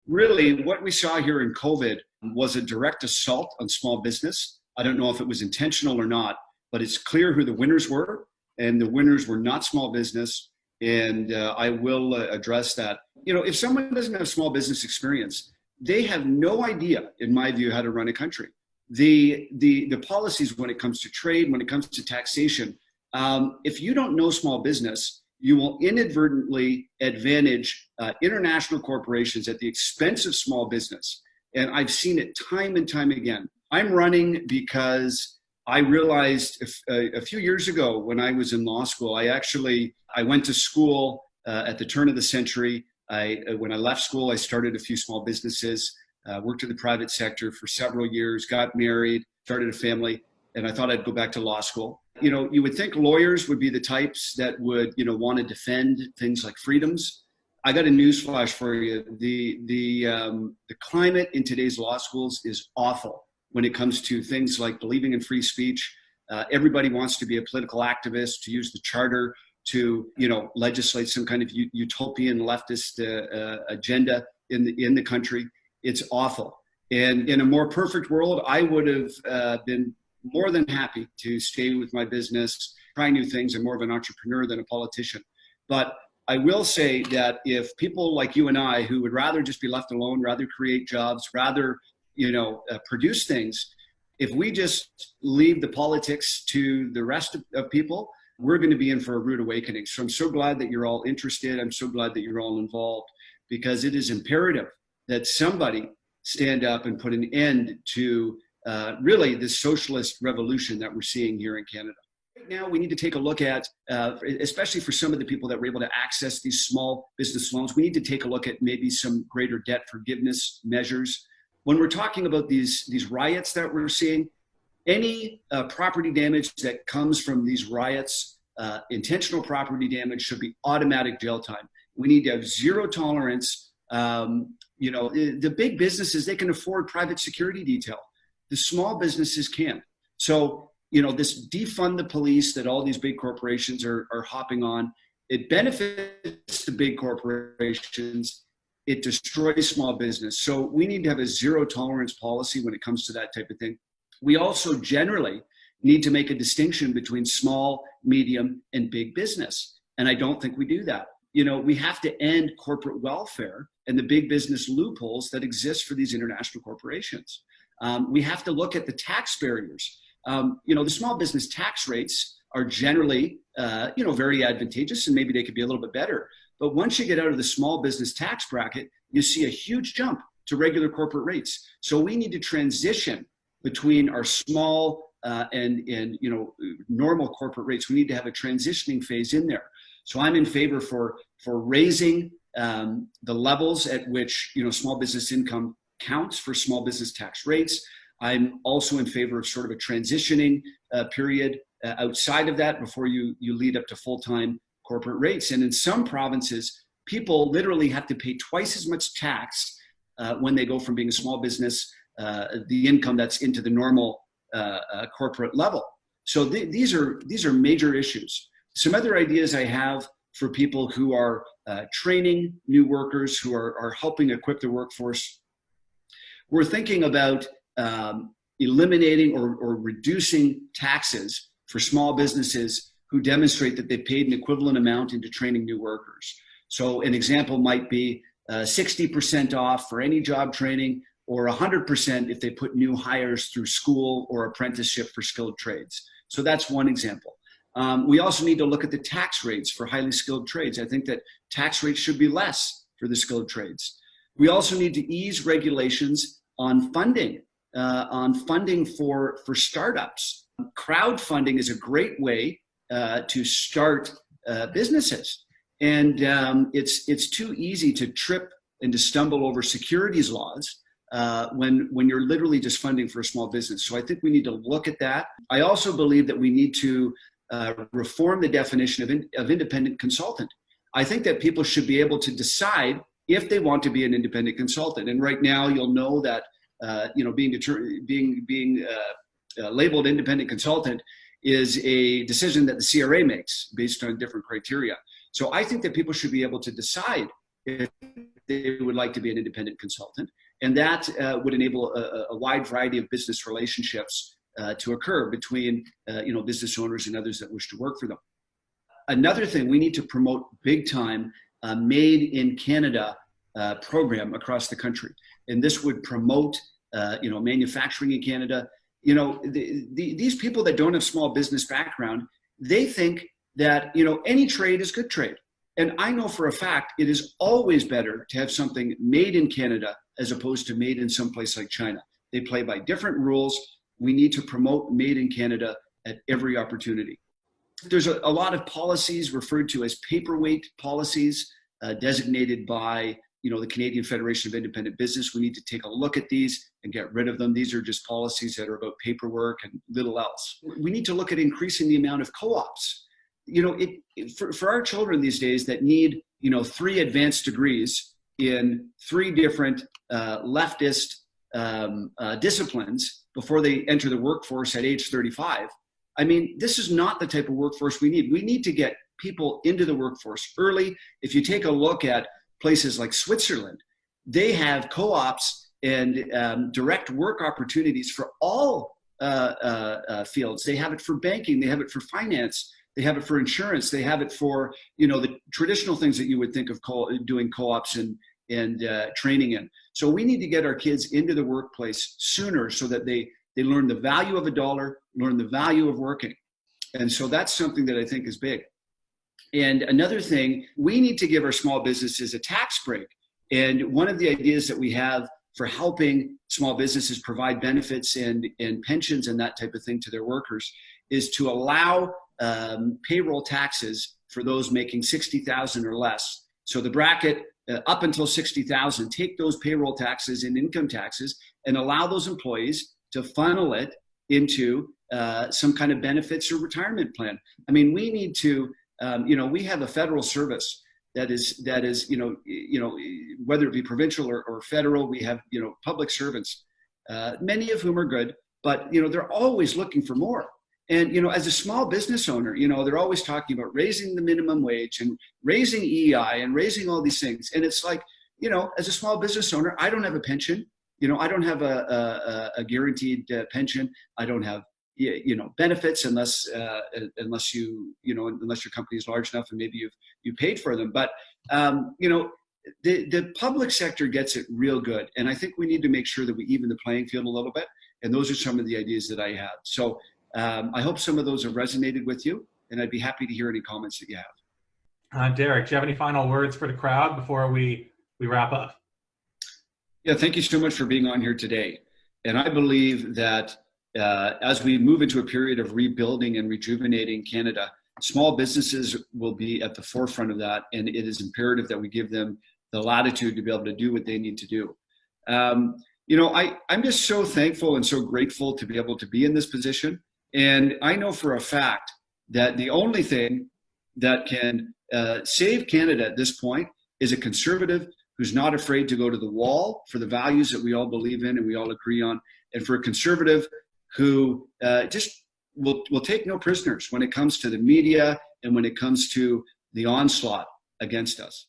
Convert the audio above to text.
Really, what we saw here in COVID was a direct assault on small business. I don't know if it was intentional or not, but it's clear who the winners were, and the winners were not small business. And I will address that. You know, if someone doesn't have small business experience, they have no idea, in my view, how to run a country. The policies when it comes to trade, when it comes to taxation, if you don't know small business, you will inadvertently advantage international corporations at the expense of small business. And I've seen it time and time again. I'm running because I realized a few years ago when I was in law school, I went to school at the turn of the century. When I left school, I started a few small businesses, worked in the private sector for several years, got married, started a family, and I thought I'd go back to law school. You know, you would think lawyers would be the types that would, you know, want to defend things like freedoms. I got a news flash for you. The climate in today's law schools is awful when it comes to things like believing in free speech. Everybody wants to be a political activist, to use the charter to, you know, legislate some kind of utopian leftist agenda in the country. It's awful. And in a more perfect world, I would have been more than happy to stay with my business, try new things. I'm more of an entrepreneur than a politician. But I will say that if people like you and I, who would rather just be left alone, rather create jobs, rather, you know, produce things, if we just leave the politics to the rest of people, we're going to be in for a rude awakening. So I'm so glad that you're all interested. I'm so glad that you're all involved, because it is imperative that somebody stand up and put an end to really this socialist revolution that we're seeing here in Canada. Right now, we need to take a look at, especially for some of the people that were able to access these small business loans, we need to take a look at maybe some greater debt forgiveness measures. When we're talking about these riots that we're seeing, any property damage that comes from these riots, intentional property damage, should be automatic jail time. We need to have zero tolerance. You know, the big businesses, they can afford private security detail. The small businesses can't. So, you know, this defund the police that all these big corporations are hopping on, it benefits the big corporations. It destroys small business. So we need to have a zero tolerance policy when it comes to that type of thing. We also generally need to make a distinction between small, medium, and big business. And I don't think we do that. You know, we have to end corporate welfare and the big business loopholes that exist for these international corporations. We have to look at the tax barriers. You know, the small business tax rates are generally, you know, very advantageous, and maybe they could be a little bit better. But once you get out of the small business tax bracket, you see a huge jump to regular corporate rates. So we need to transition between our small and you know, normal corporate rates. We need to have a transitioning phase in there. So I'm in favor for raising the levels at which, you know, small business income counts for small business tax rates. I'm also in favor of sort of a transitioning period outside of that before you lead up to full-time corporate rates. And in some provinces, people literally have to pay twice as much tax when they go from being a small business, the income that's into the normal corporate level. So these are major issues. Some other ideas I have for people who are training new workers, who are helping equip the workforce. We're thinking about eliminating or reducing taxes for small businesses who demonstrate that they've paid an equivalent amount into training new workers. So an example might be 60% off for any job training, or 100% if they put new hires through school or apprenticeship for skilled trades. So that's one example. We also need to look at the tax rates for highly skilled trades. I think that tax rates should be less for the skilled trades. We also need to ease regulations on funding for startups. Crowdfunding is a great way to start businesses. And it's too easy to trip and to stumble over securities laws when you're literally just funding for a small business. So I think we need to look at that. I also believe that we need to reform the definition of independent consultant. I think that people should be able to decide if they want to be an independent consultant. And right now, you'll know that you know, being labeled independent consultant is a decision that the CRA makes based on different criteria. So I think that people should be able to decide if they would like to be an independent consultant. And that would enable a wide variety of business relationships to occur between business owners and others that wish to work for them. Another thing, we need to promote big time Made in Canada program across the country. And this would promote manufacturing in Canada. These people that don't have small business background, they think that any trade is good trade. And I know for a fact it is always better to have something made in Canada as opposed to made in some place like China. They play by different rules. We need to promote Made in Canada at every opportunity. There's a lot of policies referred to as paperweight policies designated by the Canadian Federation of Independent Business. We need to take a look at these and get rid of them. These are just policies that are about paperwork and little else. We need to look at increasing the amount of co-ops. For our children these days that need 3 advanced degrees in 3 different leftist disciplines before they enter the workforce at age 35. I mean, this is not the type of workforce we need. We need to get people into the workforce early. If you take a look at places like Switzerland, they have co-ops and direct work opportunities for all fields. They have it for banking. They have it for finance. They have it for insurance. They have it for, the traditional things that you would think of doing co-ops and training in. So we need to get our kids into the workplace sooner so that they learn the value of a dollar, learn the value of working. And so that's something that I think is big. And another thing, we need to give our small businesses a tax break. And one of the ideas that we have for helping small businesses provide benefits and pensions and that type of thing to their workers is to allow payroll taxes for those making $60,000 or less. So the bracket up until $60,000, take those payroll taxes and income taxes and allow those employees to funnel it into some kind of benefits or retirement plan. I mean, we need to, we have a federal service that is, whether it be provincial or federal, we have, public servants, many of whom are good, but, they're always looking for more. And, as a small business owner, they're always talking about raising the minimum wage and raising EI and raising all these things. And it's like, as a small business owner, I don't have a pension. I don't have a guaranteed pension. I don't have, benefits unless your company is large enough and maybe you paid for them. But, the public sector gets it real good. And I think we need to make sure that we even the playing field a little bit. And those are some of the ideas that I have. So I hope some of those have resonated with you, and I'd be happy to hear any comments that you have. Derek, do you have any final words for the crowd before we wrap up? Yeah, thank you so much for being on here today. And I believe that as we move into a period of rebuilding and rejuvenating Canada, small businesses will be at the forefront of that, and it is imperative that we give them the latitude to be able to do what they need to do. I'm just so thankful and so grateful to be able to be in this position. And I know for a fact that the only thing that can save Canada at this point is a conservative who's not afraid to go to the wall for the values that we all believe in and we all agree on, and for a conservative who just will take no prisoners when it comes to the media and when it comes to the onslaught against us.